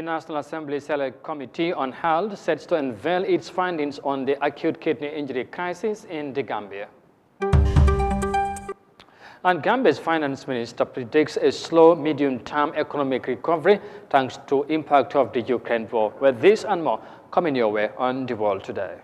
National Assembly Select Committee on Health sets to unveil its findings on the acute kidney injury crisis in the Gambia. And Gambia's finance minister predicts a slow medium-term economic recovery thanks to impact of the Ukraine war. With this and more coming your way on The World Today.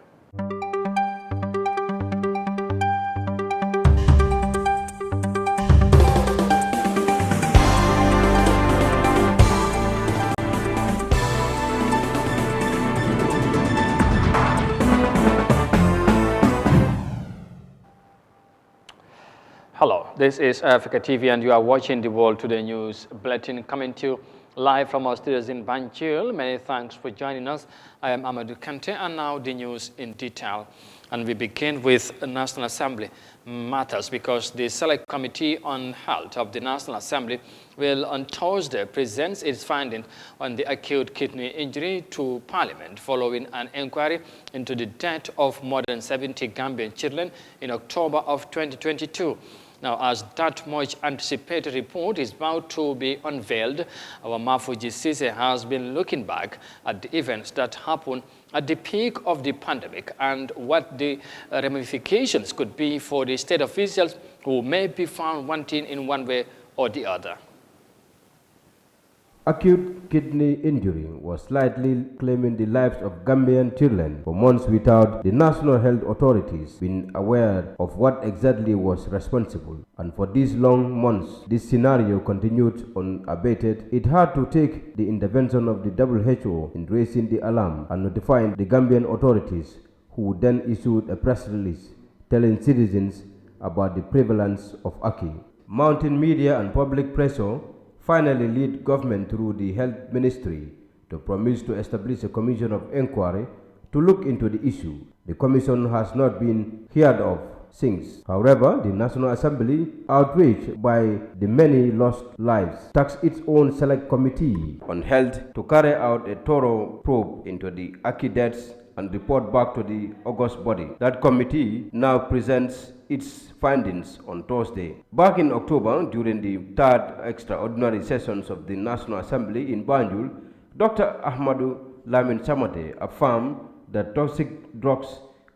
Hello, this is Eyeafrica TV and you are watching The World Today News Bulletin coming to you live from our studios in Banjul. Many thanks for joining us. I am Amadou Kante and now the news in detail. And we begin with National Assembly matters because the Select Committee on Health of the National Assembly will on Thursday present its findings on the acute kidney injury to Parliament following an inquiry into the death of more than 70 Gambian children in October of 2022. Now, as that much anticipated report is about to be unveiled, our Mafuji Sise has been looking back at the events that happened at the peak of the pandemic and what the ramifications could be for the state officials who may be found wanting in one way or the other. Acute kidney injury was slightly claiming the lives of Gambian children for months without the national health authorities being aware of what exactly was responsible. And for these long months, this scenario continued unabated. It had to take the intervention of the WHO in raising the alarm and notifying the Gambian authorities, who then issued a press release telling citizens about the prevalence of Aki. Mounting media and public pressure finally led government through the health ministry to promise to establish a commission of inquiry to look into the issue. The commission has not been heard of since. However, the National Assembly, outraged by the many lost lives, tasked its own select committee on health to carry out a thorough probe into the Aki deaths and report back to the august body. That committee now presents its findings on Thursday. Back in October, during the third extraordinary sessions of the National Assembly in Banjul, Dr. Ahmadu Lamin Samate affirmed that toxic drugs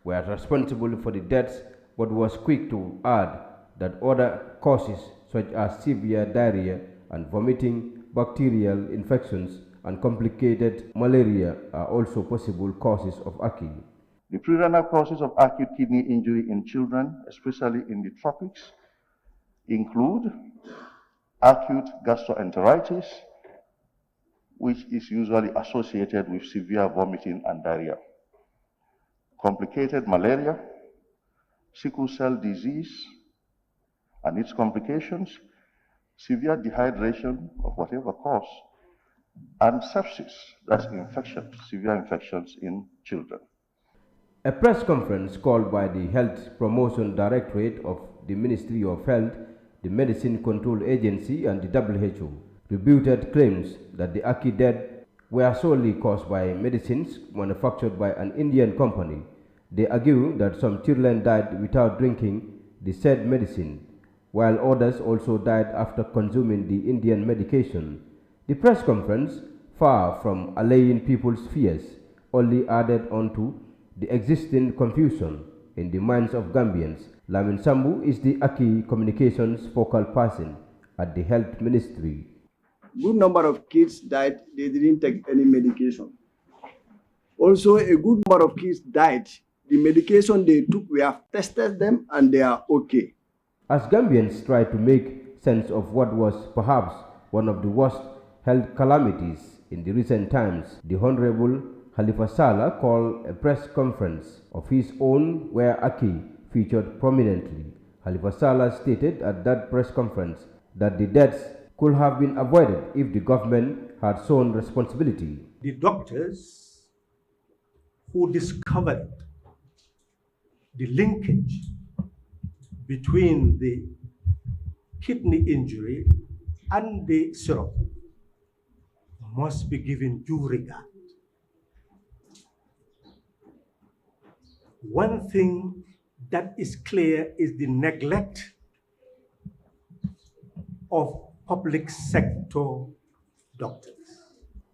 were responsible for the deaths, but was quick to add that other causes such as severe diarrhea and vomiting, bacterial infections, and complicated malaria are also possible causes of Aki. The prerenal causes of acute kidney injury in children, especially in the tropics, include acute gastroenteritis, which is usually associated with severe vomiting and diarrhea, complicated malaria, sickle cell disease and its complications, severe dehydration of whatever cause, and sepsis, that's infection, severe infections in children. A press conference called by the Health Promotion Directorate of the Ministry of Health, the Medicine Control Agency, and the WHO rebutted claims that the Aki deaths were solely caused by medicines manufactured by an Indian company. They argue that some children died without drinking the said medicine, while others also died after consuming the Indian medication. The press conference, far from allaying people's fears, only added on to the existing confusion in the minds of Gambians. Lamin Sambu is the Aki communications focal person at the Health Ministry. Good number of kids died, they didn't take any medication. Also, a good number of kids died. The medication they took, we have tested them and they are okay. As Gambians try to make sense of what was perhaps one of the worst health calamities in the recent times, the Honorable Khalifa Sallah called a press conference of his own where Aki featured prominently. Khalifa Sallah stated at that press conference that the deaths could have been avoided if the government had shown responsibility. The doctors who discovered the linkage between the kidney injury and the syrup must be given due regard. One thing that is clear is the neglect of public sector doctors.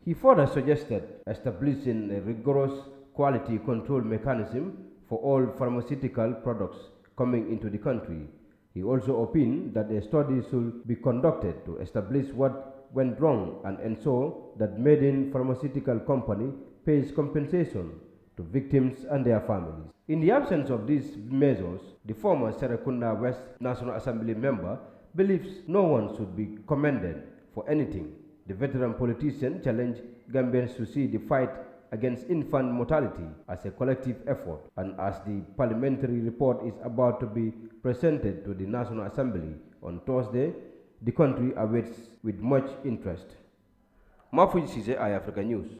He further suggested establishing a rigorous quality control mechanism for all pharmaceutical products coming into the country. He also opined that a study should be conducted to establish what went wrong and ensure that Made-in Pharmaceutical Company pays compensation to victims and their families. In the absence of these measures, the former Serekunda West National Assembly member believes no one should be commended for anything. The veteran politician challenged Gambians to see the fight against infant mortality as a collective effort, and as the parliamentary report is about to be presented to the National Assembly on Thursday, the country awaits with much interest. Mafuji Sise, Eyeafrica News.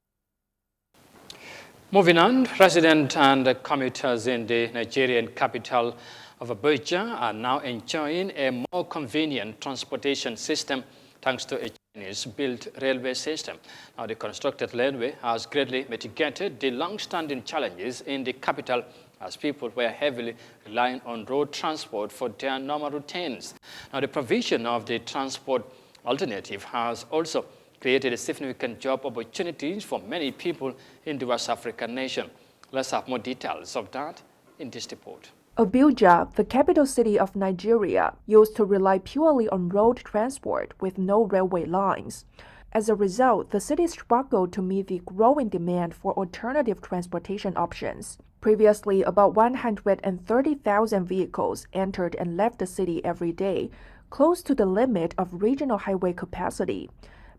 Moving on, residents and commuters in the Nigerian capital of Abuja are now enjoying a more convenient transportation system thanks to a Chinese-built railway system. Now, the constructed railway has greatly mitigated the long-standing challenges in the capital as people were heavily relying on road transport for their normal routines. Now, the provision of the transport alternative has also created significant job opportunities for many people in the West African nation. Let's have more details of that in this report. Abuja, the capital city of Nigeria, used to rely purely on road transport with no railway lines. As a result, the city struggled to meet the growing demand for alternative transportation options. Previously, about 130,000 vehicles entered and left the city every day, close to the limit of regional highway capacity.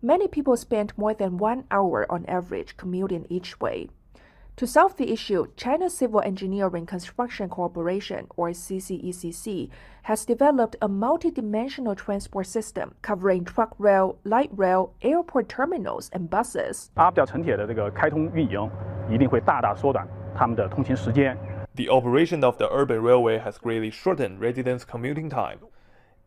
Many people spent more than 1 hour on average commuting each way. To solve the issue, China's Civil Engineering Construction Corporation, or CCECC, has developed a multi-dimensional transport system covering truck rail, light rail, airport terminals, and buses. The operation of the urban railway has greatly shortened residents' commuting time.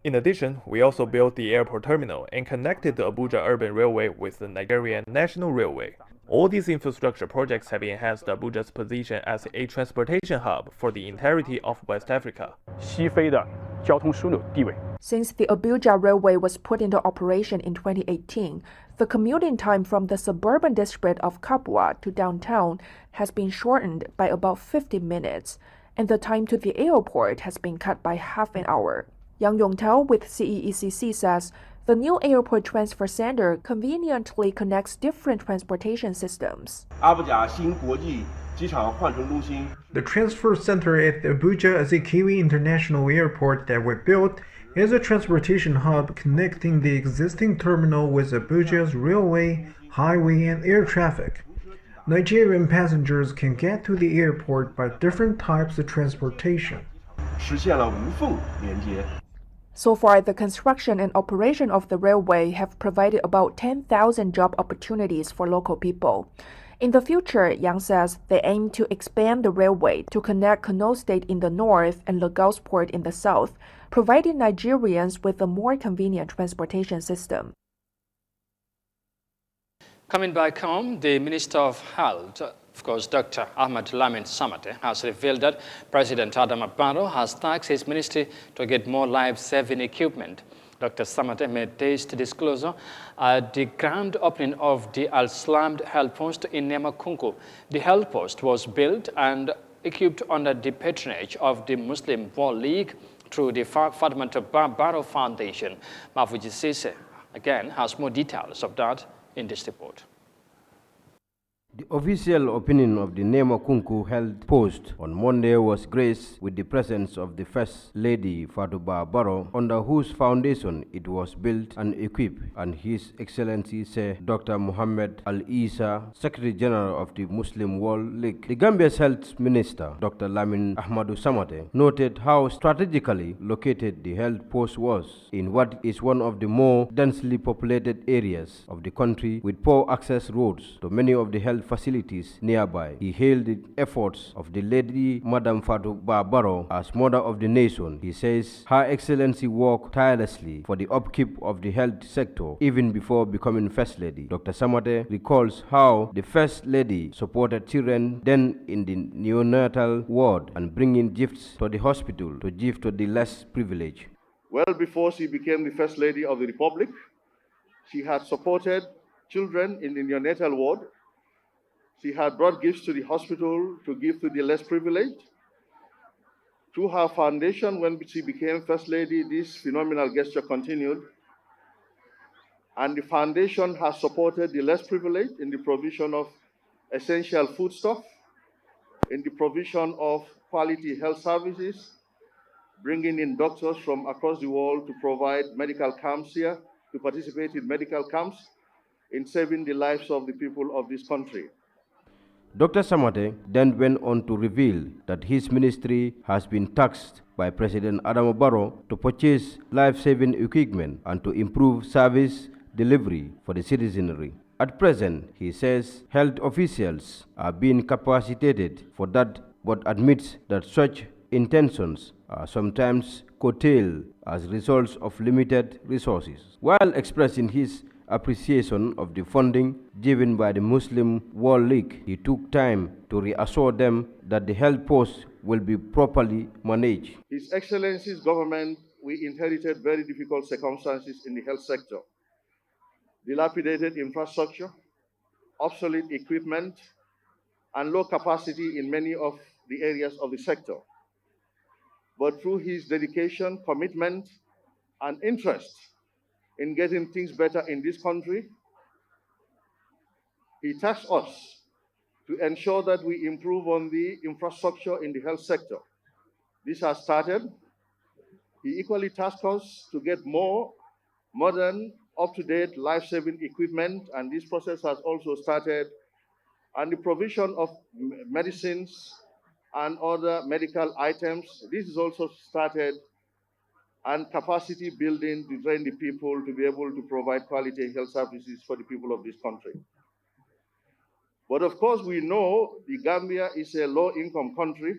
In addition, we also built the airport terminal and connected the Abuja Urban Railway with the Nigerian National Railway. All these infrastructure projects have enhanced Abuja's position as a transportation hub for the entirety of West Africa. Since the Abuja Railway was put into operation in 2018, the commuting time from the suburban district of Kapwa to downtown has been shortened by about 50 minutes, and the time to the airport has been cut by half an hour. Yang Yongtao with CEECC says the new airport transfer center conveniently connects different transportation systems. The transfer center at Abuja Azikiwe International Airport that we built is a transportation hub connecting the existing terminal with Abuja's railway, highway, and air traffic. Nigerian passengers can get to the airport by different types of transportation. So far, the construction and operation of the railway have provided about 10,000 job opportunities for local people. In the future, Yang says they aim to expand the railway to connect Kano State in the north and Lagos Port in the south, providing Nigerians with a more convenient transportation system. Coming back home, the Minister of Health, of course, Dr. Ahmad Lamin Samate, has revealed that President Adama Barrow has tasked his ministry to get more life-saving equipment. Dr. Samate made this disclosure at the grand opening of the Al-Slamd Health Post in Nemakunku. The health post was built and equipped under the patronage of the Muslim World League through the Fatimata Barrow Foundation. Mafuji Sise, again, has more details of that in this report. The official opening of the Nemakunku Health Post on Monday was graced with the presence of the First Lady Fatuba Barrow, under whose foundation it was built and equipped, and His Excellency Sheikh Dr. Muhammad Al-Isa, Secretary General of the Muslim World League. The Gambia's Health Minister, Dr. Lamin Ahmadu Samate, noted how strategically located the health post was in what is one of the more densely populated areas of the country, with poor access roads to many of the health facilities nearby. He hailed the efforts of the Lady Madam Fatuba Barrow as Mother of the Nation. He says Her Excellency worked tirelessly for the upkeep of the health sector even before becoming First Lady. Dr. Samate recalls how the First Lady supported children then in the neonatal ward and bringing gifts to the hospital to give to the less privileged. Well before she became the First Lady of the Republic, she had supported children in the neonatal ward. She had brought gifts to the hospital to give to the less privileged. Through her foundation, when she became First Lady, this phenomenal gesture continued. And the foundation has supported the less privileged in the provision of essential foodstuff, in the provision of quality health services, bringing in doctors from across the world to provide medical camps here, to participate in medical camps, in saving the lives of the people of this country. Dr. Samate then went on to reveal that his ministry has been tasked by President Adama Barrow to purchase life-saving equipment and to improve service delivery for the citizenry. At present, he says health officials are being capacitated for that, but admits that such intentions are sometimes curtailed as results of limited resources. While expressing his appreciation of the funding given by the Muslim World League, he took time to reassure them that the health post will be properly managed. His Excellency's government, we inherited very difficult circumstances in the health sector. Dilapidated infrastructure, obsolete equipment, and low capacity in many of the areas of the sector. But through his dedication, commitment, and interest in getting things better in this country, he tasked us to ensure that we improve on the infrastructure in the health sector. This has started. He equally tasked us to get more modern, up-to-date, life-saving equipment, and this process has also started. And the provision of medicines and other medical items, this is also started, and capacity building to train the people to be able to provide quality health services for the people of this country. But of course, we know the Gambia is a low-income country,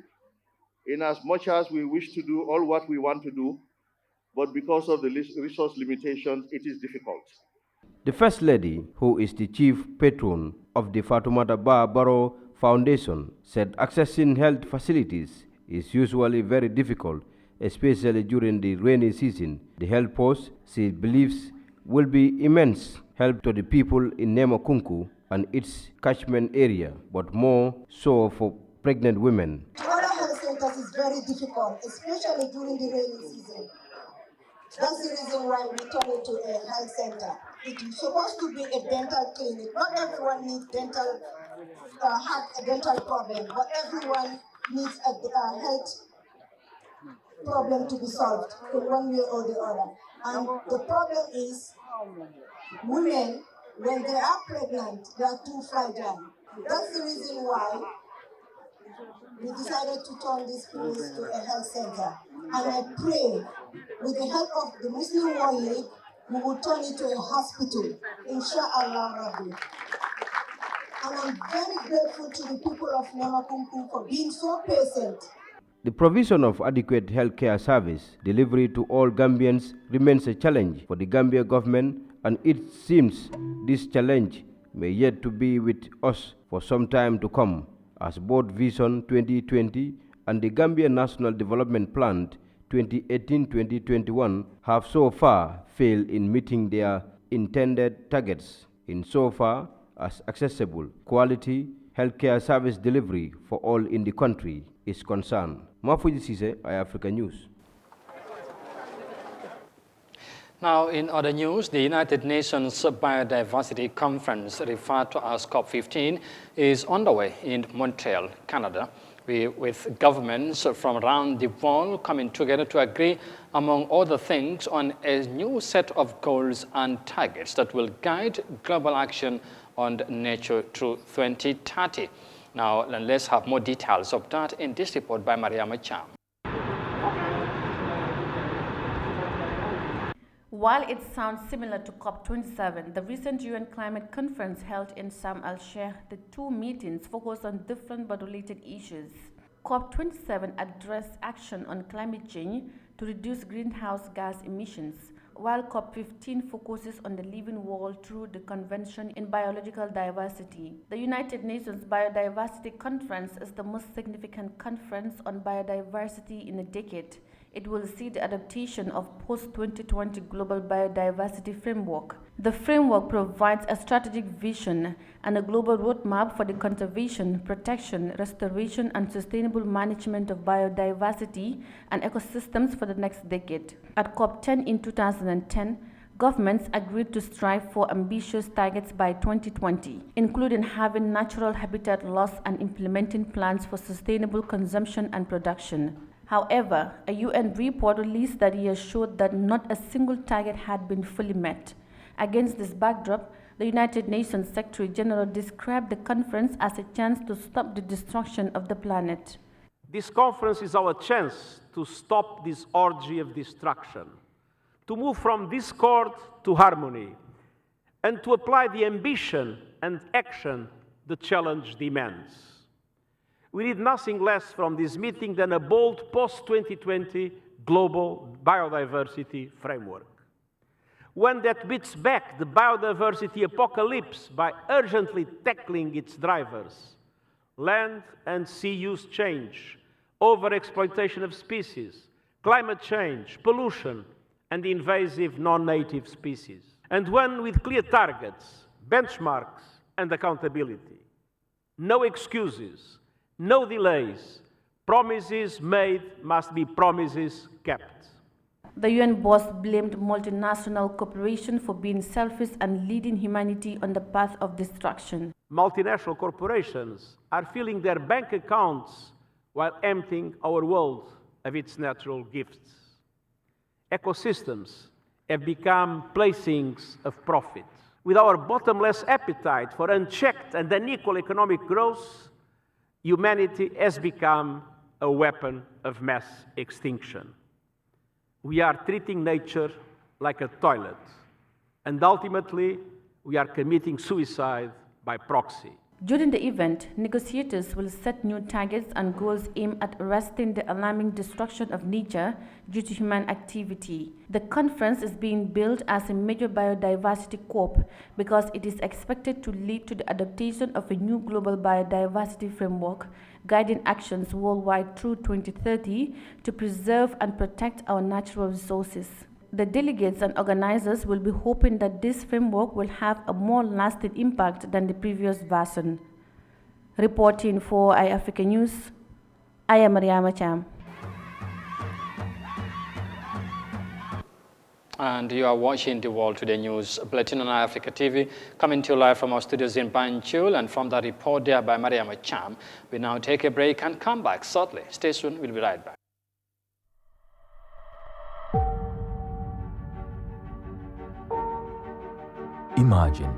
in as much as we wish to do all what we want to do, but because of the resource limitations, it is difficult. The First Lady, who is the chief patron of the Fatoumata Bah Barrow Foundation, said accessing health facilities is usually very difficult, especially during the rainy season. The health post, she believes, will be immense help to the people in Nemakunku and its catchment area, but more so for pregnant women. Other health centers is very difficult, especially during the rainy season. That's the reason why we turn it to a health center. It's supposed to be a dental clinic. Not everyone needs have a dental problem, but everyone needs a health problem to be solved in one way or the other. And the problem is women, when they are pregnant, they are too fragile. That's the reason why we decided to turn this place to a health center. And I pray, with the help of the Muslim World League, we will turn it to a hospital, inshallah Rabbi. And I'm very grateful to the people of Nemakunku for being so patient. The provision of adequate healthcare service delivery to all Gambians remains a challenge for the Gambia government, and it seems this challenge may yet to be with us for some time to come, as both Vision 2020 and the Gambia National Development Plan 2018-2021 have so far failed in meeting their intended targets insofar as accessible, quality healthcare service delivery for all in the country is concerned. Mafuji Sise, Eyeafrica News. Now, in other news, the United Nations Biodiversity Conference, referred to as COP15, is underway in Montreal, Canada, with governments from around the world coming together to agree, among other things, on a new set of goals and targets that will guide global action on nature through 2030. Now, let's have more details of that in this report by Mariama Cham. While it sounds similar to COP27, the recent UN climate conference held in Sharm el-Sheikh, the two meetings focused on different but related issues. COP27 addressed action on climate change to reduce greenhouse gas emissions, while COP15 focuses on the living world through the Convention in Biological Diversity. The United Nations Biodiversity Conference is the most significant conference on biodiversity in a decade. It will see the adaptation of post-2020 Global Biodiversity Framework. The framework provides a strategic vision and a global roadmap for the conservation, protection, restoration, and sustainable management of biodiversity and ecosystems for the next decade. At COP10 in 2010, governments agreed to strive for ambitious targets by 2020, including having natural habitat loss and implementing plans for sustainable consumption and production. However, a UN report released that year showed that not a single target had been fully met. Against this backdrop, the United Nations Secretary General described the conference as a chance to stop the destruction of the planet. This conference is our chance to stop this orgy of destruction, to move from discord to harmony, and to apply the ambition and action the challenge demands. We need nothing less from this meeting than a bold post-2020 global biodiversity framework. One that beats back the biodiversity apocalypse by urgently tackling its drivers: land and sea use change, overexploitation of species, climate change, pollution, and invasive non-native species. And one with clear targets, benchmarks, and accountability. No excuses, no delays. Promises made must be promises kept. The UN boss blamed multinational corporations for being selfish and leading humanity on the path of destruction. Multinational corporations are filling their bank accounts while emptying our world of its natural gifts. Ecosystems have become playthings of profit. With our bottomless appetite for unchecked and unequal economic growth, humanity has become a weapon of mass extinction. We are treating nature like a toilet, and ultimately, we are committing suicide by proxy. During the event, negotiators will set new targets and goals aimed at arresting the alarming destruction of nature due to human activity. The conference is being billed as a major biodiversity COP because it is expected to lead to the adoption of a new global biodiversity framework, guiding actions worldwide through 2030 to preserve and protect our natural resources. The delegates and organizers will be hoping that this framework will have a more lasting impact than the previous version. Reporting for Eyeafrica News, I am Yahya Jammeh. And you are watching the World Today News Bulletin on Eyeafrica TV, coming to you live from our studios in Banjul, and from that report there by Yahya Jammeh. We now take a break and come back shortly. Stay tuned, we'll be right back. Imagine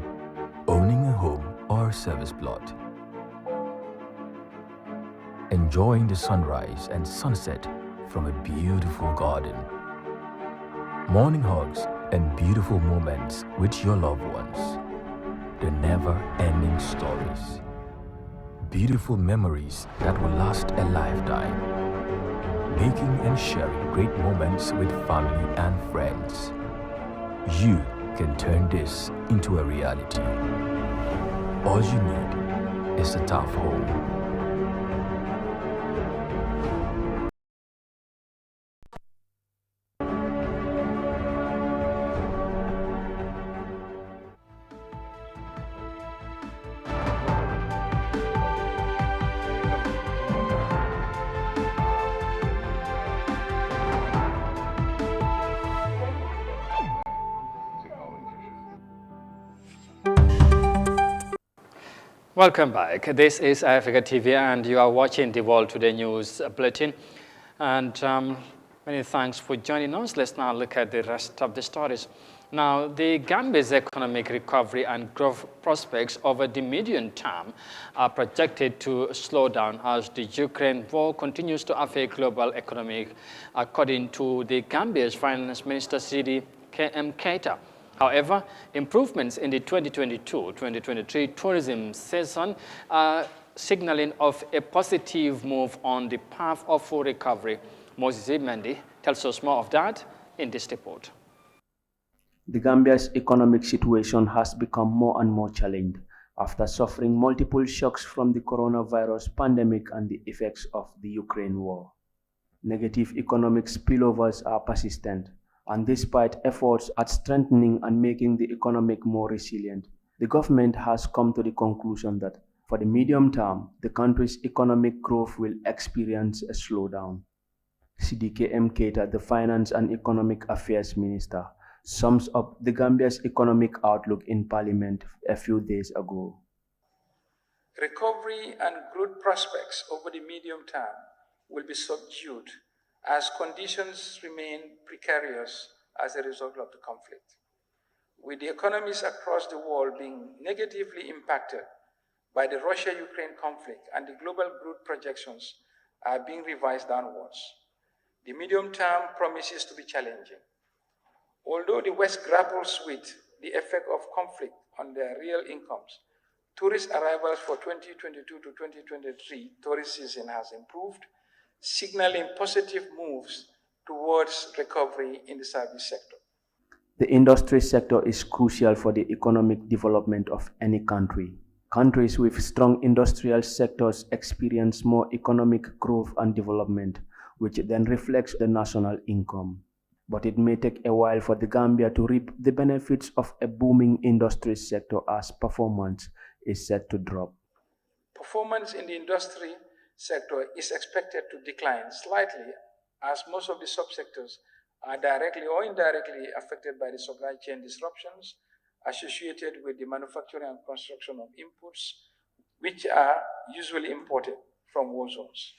owning a home or service plot, enjoying the sunrise and sunset from a beautiful garden, morning hugs and beautiful moments with your loved ones, the never-ending stories, beautiful memories that will last a lifetime, making and sharing great moments with family and friends. You can turn this into a reality. All you need is a tough home. Welcome back. This is Eyeafrica TV, and you are watching the World Today News Bulletin. And many thanks for joining us. Let's now look at the rest of the stories. Now, the Gambia's economic recovery and growth prospects over the medium term are projected to slow down as the Ukraine war continues to affect global economy, according to the Gambia's Finance Minister, Sidi K.M. Keita. However, improvements in the 2022-2023 tourism season are signaling of a positive move on the path of full recovery. Moses Mendy tells us more of that in this report. The Gambia's economic situation has become more and more challenged after suffering multiple shocks from the coronavirus pandemic and the effects of the Ukraine war. Negative economic spillovers are persistent, and despite efforts at strengthening and making the economic more resilient, the government has come to the conclusion that for the medium term, the country's economic growth will experience a slowdown. Sidike M. Keita, the Finance and Economic Affairs Minister, sums up the Gambia's economic outlook in Parliament a few days ago. Recovery and growth prospects over the medium term will be subdued as conditions remain precarious as a result of the conflict. With the economies across the world being negatively impacted by the Russia-Ukraine conflict and the global growth projections are being revised downwards, the medium term promises to be challenging. Although the West grapples with the effect of conflict on their real incomes, tourist arrivals for 2022 to 2023 tourist season has improved, signaling positive moves towards recovery in the service sector. The industry sector is crucial for the economic development of any country. Countries with strong industrial sectors experience more economic growth and development, which then reflects the national income. But it may take a while for the Gambia to reap the benefits of a booming industry sector as performance is set to drop. Performance in the industry sector is expected to decline slightly as most of the subsectors are directly or indirectly affected by the supply chain disruptions associated with the manufacturing and construction of inputs, which are usually imported from war zones.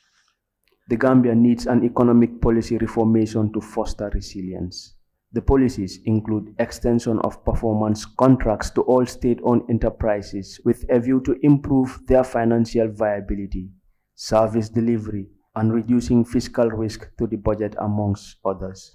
The Gambia needs an economic policy reformation to foster resilience. The policies include extension of performance contracts to all state-owned enterprises with a view to improve their financial viability, service delivery, and reducing fiscal risk to the budget, amongst others.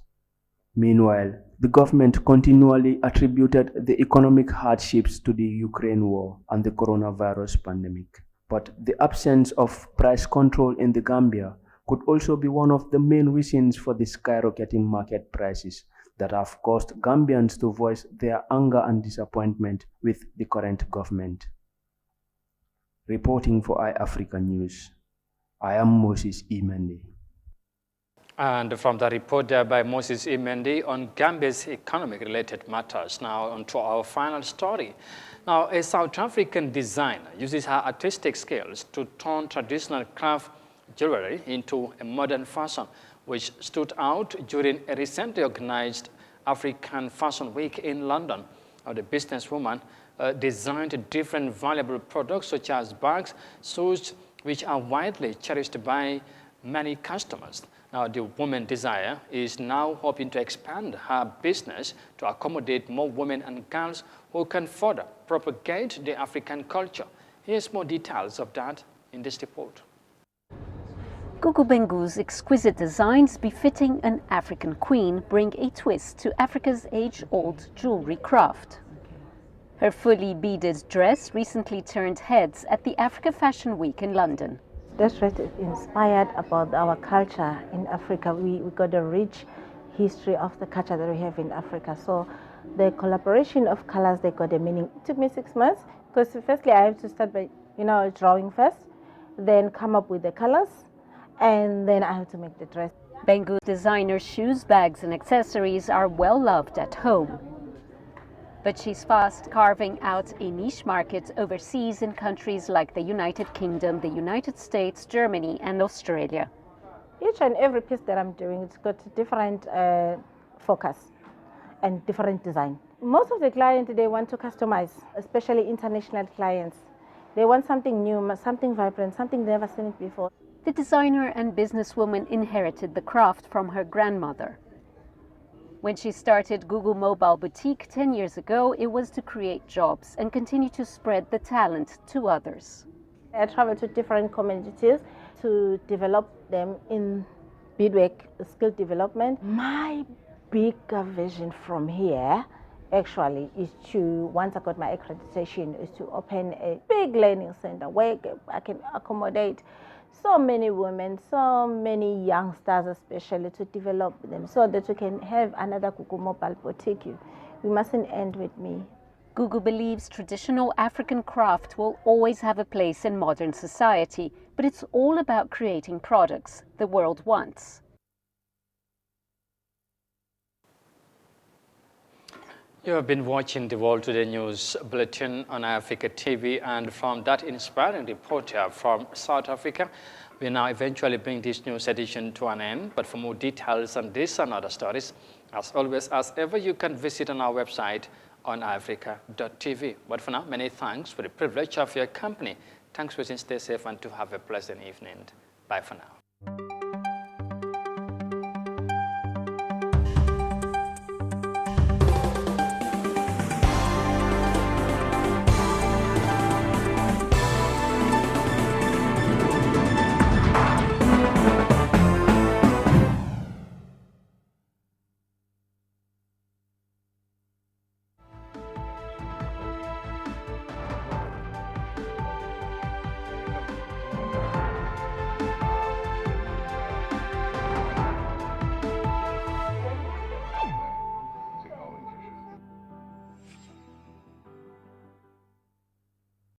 Meanwhile, the government continually attributed the economic hardships to the Ukraine war and the coronavirus pandemic. But the absence of price control in the Gambia could also be one of the main reasons for the skyrocketing market prices that have caused Gambians to voice their anger and disappointment with the current government. Reporting for Eyeafrica News, I am Moses Imende. And from the report there by Moses Imende on Gambia's economic-related matters, now on to our final story. Now, a South African designer uses her artistic skills to turn traditional craft jewelry into a modern fashion, which stood out during a recently organized African Fashion Week in London. The businesswoman designed different valuable products such as bags, shoes, which are widely cherished by many customers. Now, the woman designer is now hoping to expand her business to accommodate more women and girls who can further propagate the African culture. Here's more details of that in this report. Gugu Bengu's exquisite designs befitting an African queen bring a twist to Africa's age-old jewelry craft. Her fully beaded dress recently turned heads at the Africa Fashion Week in London. That dress is inspired about our culture in Africa. We got a rich history of the culture that we have in Africa. So the collaboration of colors, they got a meaning. It took me 6 months because firstly I have to start by, drawing first, then come up with the colors, and then I have to make the dress. Bengu's designer shoes, bags and accessories are well loved at home. But she's fast carving out a niche market overseas in countries like the United Kingdom, the United States, Germany and Australia. Each and every piece that I'm doing, it's got different focus and different design. Most of the clients, they want to customize, especially international clients. They want something new, something vibrant, something they've never seen it before. The designer and businesswoman inherited the craft from her grandmother. When she started Google Mobile Boutique 10 years ago, it was to create jobs and continue to spread the talent to others. I travel to different communities to develop them in beadwork skill development. My bigger vision from here actually is to, once I got my accreditation, is to open a big learning center where I can accommodate so many women, so many youngsters especially, to develop them so that we can have another Google Mobile Boutique. We mustn't end with me. Google believes traditional African craft will always have a place in modern society, but it's all about creating products the world wants. You have been watching the World Today News Bulletin on Eyeafrica TV, and from that inspiring reporter from South Africa, we now eventually bring this news edition to an end. But for more details on this and other stories, as always, as ever, you can visit on our website on Eyeafrica.tv. But for now, many thanks for the privilege of your company. Thanks for watching, stay safe, and to have a pleasant evening. Bye for now.